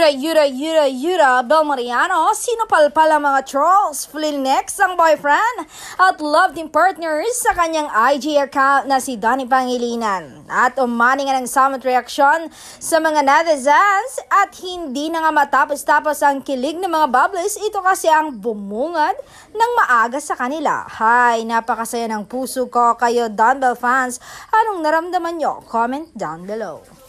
Yura Bel Mariano, sinupalpal ang mga trolls, flinex ang boyfriend at love team partners sa kanyang IG account na si Donnie Pangilinan. At umani nga ng summit reaction sa mga netizens at hindi na nga matapos-tapos ang kilig ng mga bubbles, ito kasi ang bumungad ng maaga sa kanila. Hi, napakasaya ng puso ko kayo Don Bell fans. Anong naramdaman nyo? Comment down below.